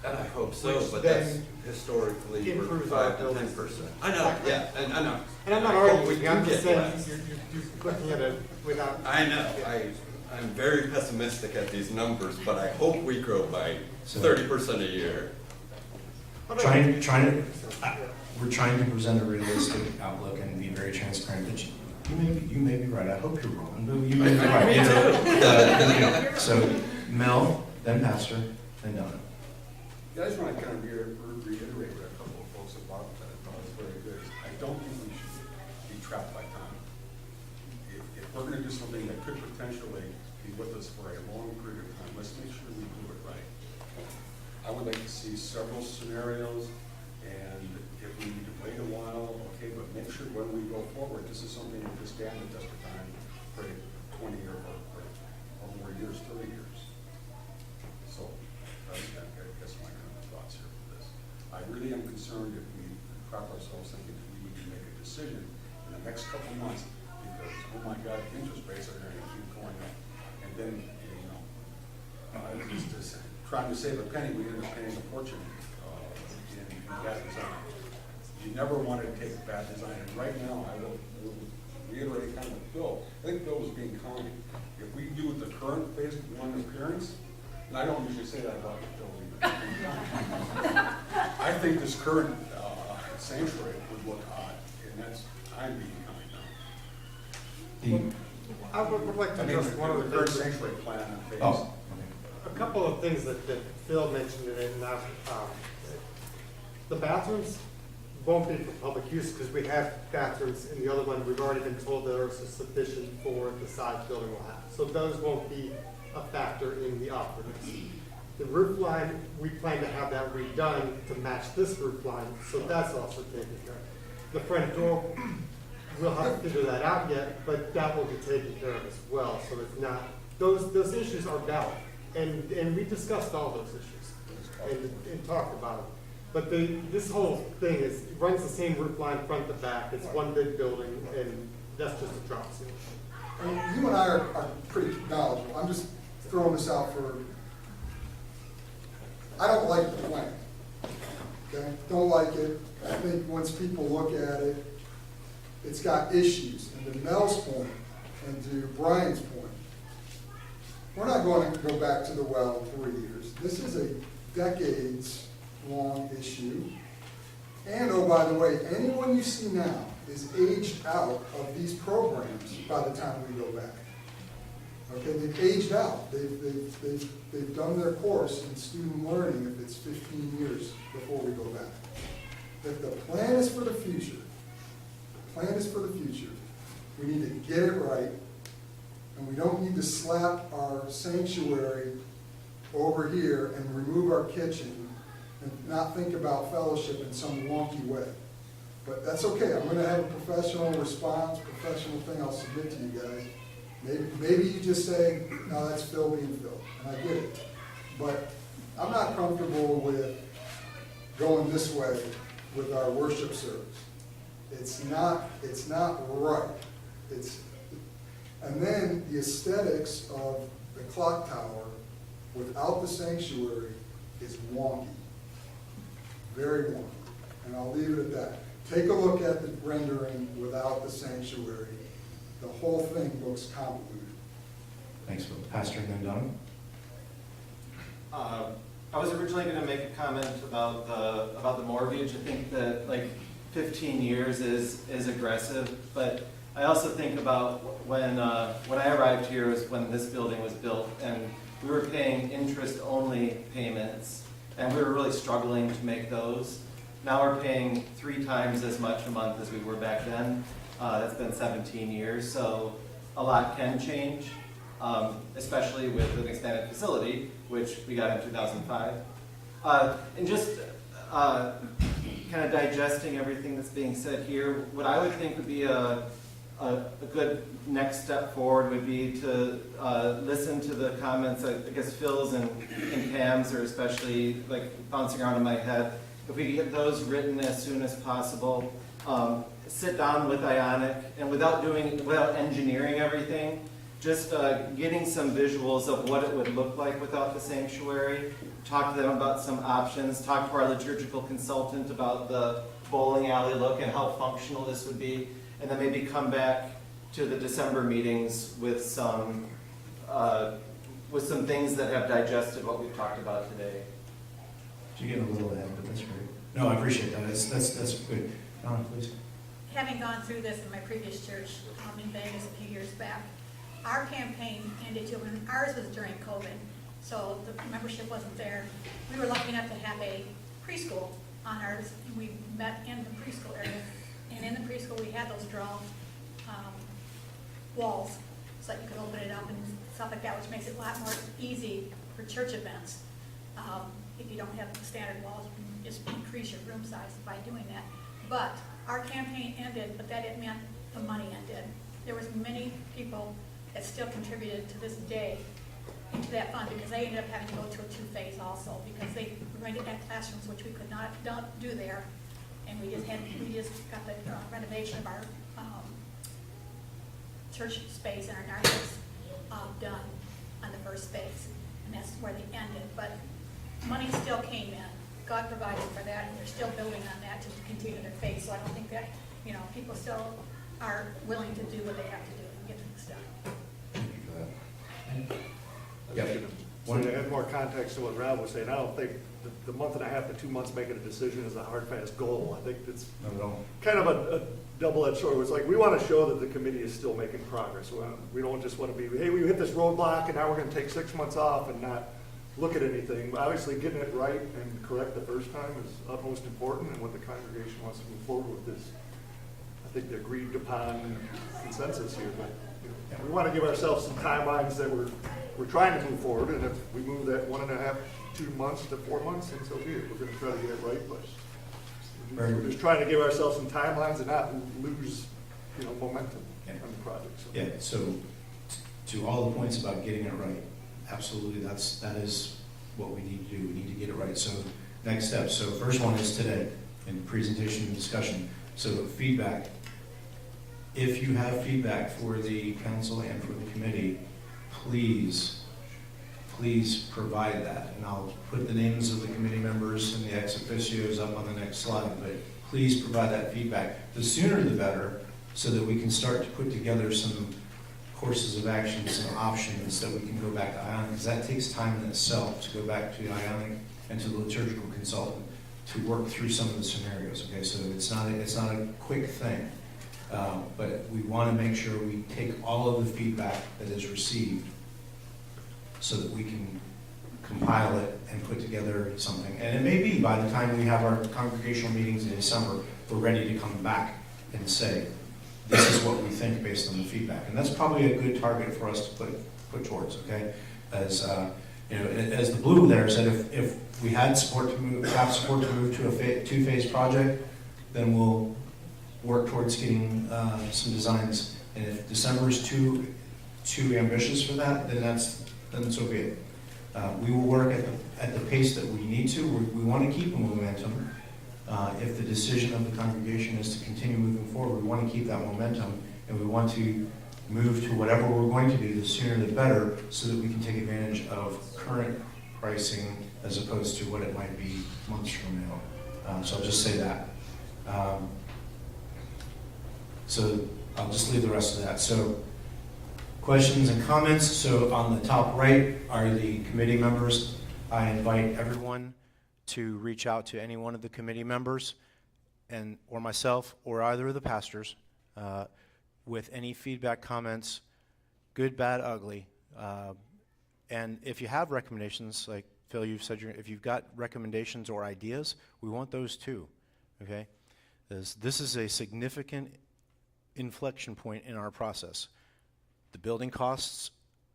S3: And I hope so,
S4: Which
S3: but that's
S4: then
S3: historically, we're
S4: improves our
S3: 5 to
S4: abilities.
S3: 10%. I know, yeah, and I know.
S4: And I'm not
S3: I hope
S4: arguing,
S3: we
S4: with you, I'm
S3: do
S4: just
S3: get
S4: saying,
S3: less.
S4: you're looking at it without.
S3: I know, I'm very pessimistic at these numbers, but I hope we grow by
S1: So-
S3: 30% a year.
S1: Trying to, we're trying to present a realistic outlook and be very transparent, but you may be right, I hope you're wrong, but you may be right. You know, so Mel, then Pastor, then Donna.
S10: Yeah, I just want to kind of reiterate what a couple of folks have brought that I thought was very good. I don't think we should be trapped by time. If we're going to do something that could potentially be with us for a long period of time, let's make sure we do it right. I would like to see several scenarios, and if we need to wait a while, okay, but make sure when we go forward, this is something that can stand the test of time for 20 or more years, 30 years. So, I guess my kind of thoughts here for this. I really am concerned if we crop ourselves thinking that we need to make a decision in the next couple of months, because, oh my God, interest rates are going to keep going up. And then, you know, just trying to save a penny, we end up paying a fortune in bad design. You never want to take bad design, and right now, I will reiterate kind of Bill. I think Bill was being kind. If we do the current phase 1 appearance, and I don't usually say that about the building. I think this current sanctuary would look odd, and I'm being kind now.
S4: I would like to
S10: I mean,
S4: address one of
S10: the
S4: the
S10: current
S4: things.
S10: sanctuary plan on phase.
S1: Oh,
S4: A couple of things that Phil mentioned in it, and the bathrooms won't be for public use because we have bathrooms in the other one. We've already been told that are sufficient for the size building will have. So those won't be a factor in the operatives. The roof line, we plan to have that redone to match this roof line, so that's also taken care of. The front door, we'll have to figure that out yet, but that will be taken care of as well. So it's not, those issues are valid. And we discussed all those issues and talked about them. But this whole thing runs the same roof line front to back. It's one big building, and that's just a drop ceiling.
S8: I mean, you and I are pretty knowledgeable. I'm just throwing this out for, I don't like the plan. Okay, don't like it. I think once people look at it, it's got issues. And to Mel's point, and to Brian's point, we're not going to go back to the well in 3 years. This is a decades-long issue. And oh, by the way, anyone you see now is aged out of these programs by the time we go back. Okay, they've aged out. They've done their course in student learning if it's 15 years before we go back. If the plan is for the future, we need to get it right, and we don't need to slap our sanctuary over here and remove our kitchen and not think about fellowship in some wonky way. But that's okay. I'm going to have a professional response, professional thing I'll submit to you guys. Maybe you just say, no, that's Phil being Phil, and I get it. But I'm not comfortable with going this way with our worship service. It's not right. And then the aesthetics of the clock tower without the sanctuary is wonky, very wonky. And I'll leave it at that. Take a look at the rendering without the sanctuary. The whole thing looks convoluted.
S1: thanks, Bill. Pastor, and then Donna?
S2: I was originally going to make a comment about the mortgage. I think that like 15 years is aggressive, but I also think about when I arrived here was when this building was built, and we were paying interest-only payments, and we were really struggling to make those. Now we're paying 3 times as much a month as we were back then. That's been 17 years, so a lot can change, especially with an expanded facility, which we got in 2005. And just kind of digesting everything that's being said here, what I would think would be a good next step forward would be to listen to the comments. I guess Phil's and Pam's are especially like bouncing around in my head. If we could get those written as soon as possible, sit down with Ionic, and without engineering everything, just getting some visuals of what it would look like without the sanctuary, talk to them about some options, talk to our liturgical consultant about the bowling alley look and how functional this would be, and then maybe come back to the December meetings with some things that have digested what we've talked about today.
S1: You're getting a little ahead, but that's great. No, I appreciate that. That's good. Donna, please.
S11: Having gone through this in my previous church in Vegas a few years back, our campaign ended too, and ours was during COVID, so the membership wasn't there. We were lucky enough to have a preschool on ours, and we met in the preschool area. And in the preschool, we had those drawn walls, so that you could open it up and stuff like that, which makes it a lot more easy for church events. If you don't have standard walls, you can just increase your room size by doing that. But our campaign ended, but that it meant the money ended. There was many people that still contributed to this day into that fund, because they ended up having to go to a 2-phase also, because they were going to add classrooms, which we could not do there. And we just got the renovation of our church space and our narthex done on the first phase, and that's where they ended. But money still came in. God provided for that, and they're still building on that to continue their faith. So I don't think that, people still are willing to do what they have to do and get things done.
S1: Thank you for that.
S12: So to add more context to what Rob was saying, I don't think the month and a half to 2 months making a decision is a hard, fast goal. I think it's
S1: Not at all.
S12: kind of a double-edged sword. It's like, we want to show that the committee is still making progress. We don't just want to be, hey, we hit this roadblock and now we're going to take 6 months off and not look at anything. Obviously, getting it right and correct the first time is utmost important, and what the congregation wants to move forward with is, I think, the agreed upon consensus here. But we want to give ourselves some timelines that we're trying to move forward, and if we move that 1.5, 2 months to 4 months, then so be it. We're going to try to get it right, but we're just trying to give ourselves some timelines and not lose, momentum on the project. So.
S1: Yeah, so to all the points about getting it right, absolutely, that is what we need to do. We need to get it right. So next step. So first one is today in presentation and discussion. So feedback. If you have feedback for the council and for the committee, please provide that. And I'll put the names of the committee members and the ex officios up on the next slide, but please provide that feedback. The sooner the better, so that we can start to put together some courses of action, some options that we can go back to Ionic, because that takes time in itself to go back to Ionic and to the liturgical consultant to work through some of the scenarios. Okay, so it's not a quick thing, but we want to make sure we take all of the feedback that is received, so that we can compile it and put together something. And it may be by the time we have our congregational meetings in December, we're ready to come back and say, this is what we think based on the feedback. And that's probably a good target for us to put towards, okay? As as the blue there said, if we had support to move to a 2-phase project, then we'll work towards getting some designs. And if December is too ambitious for that, then so be it. We will work at the pace that we need to. We want to keep a momentum. If the decision of the congregation is to continue moving forward, we want to keep that momentum, and we want to move to whatever we're going to do, the sooner the better, so that we can take advantage of current pricing as opposed to what it might be months from now. So I'll just say that. So I'll just leave the rest of that. So questions and comments. So on the top right are the committee members. I invite everyone to reach out to any one of the committee members or myself or either of the pastors with any feedback, comments, good, bad, ugly. And if you have recommendations, like Phil, you've said if you've got recommendations or ideas, we want those too, okay? This is a significant inflection point in our process. The building costs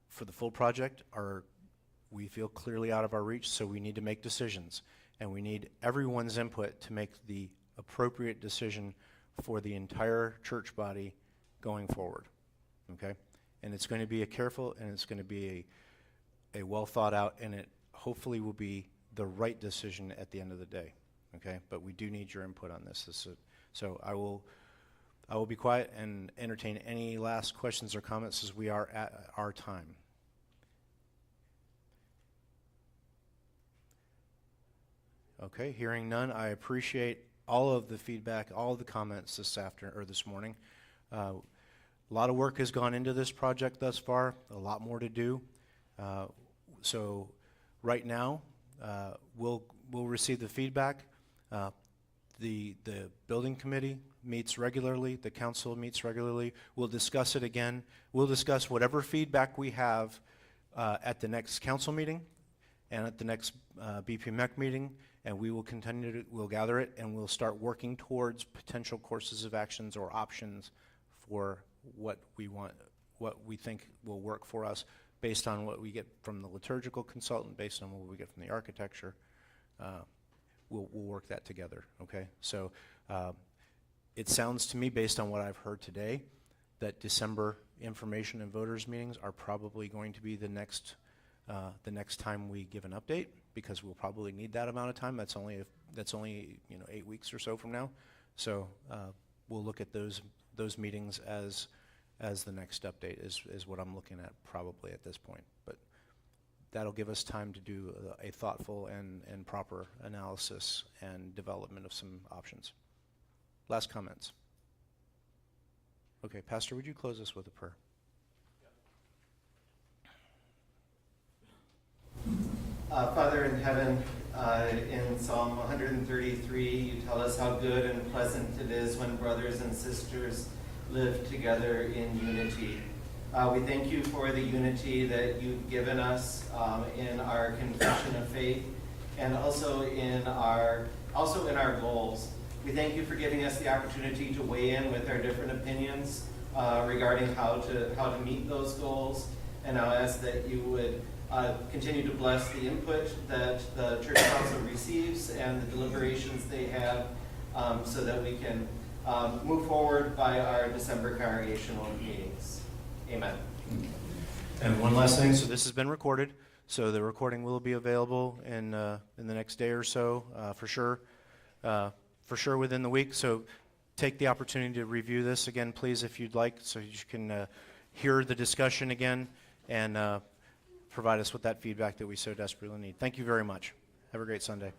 S1: for the full project are, we feel, clearly out of our reach, so we need to make decisions. And we need everyone's input to make the appropriate decision for the entire church body going forward, okay? And it's going to be a careful, and it's going to be a well thought out, and it hopefully will be the right decision at the end of the day, okay? But we do need your input on this. So I will be quiet and entertain any last questions or comments as we are at our time. Okay, hearing none, I appreciate all of the feedback, all of the comments this morning. A lot of work has gone into this project thus far, a lot more to do. So right now, we'll receive the feedback. The building committee meets regularly, the council meets regularly. We'll discuss it again. We'll discuss whatever feedback we have at the next council meeting and at the next BPMEC meeting, and we will we'll gather it, and we'll start working towards potential courses of actions or options for what we want, what we think will work for us based on what we get from the liturgical consultant, based on what we get from the architecture. We'll work that together, okay? So it sounds to me, based on what I've heard today, that December information and voters meetings are probably going to be the next time we give an update, because we'll probably need that amount of time. That's only 8 weeks or so from now. So we'll look at those meetings as the next update is what I'm looking at probably at this point. But that'll give us time to do a thoughtful and proper analysis and development of some options. Last comments? Okay, Pastor, would you close us with a prayer?
S2: Father in heaven, in Psalm 133, you tell us how good and pleasant it is when brothers and sisters live together in unity. We thank you for the unity that you've given us in our confession of faith, and also in our goals. We thank you for giving us the opportunity to weigh in with our different opinions regarding how to meet those goals. And now ask that you would continue to bless the input that the Church Council receives and the deliberations they have, so that we can move forward by our December congregational meetings. Amen.
S1: And one last thing, so this has been recorded, so the recording will be available in the next day or so, for sure within the week. So take the opportunity to review this again, please, if you'd like, so you can hear the discussion again and provide us with that feedback that we so desperately need. Thank you very much. Have a great Sunday.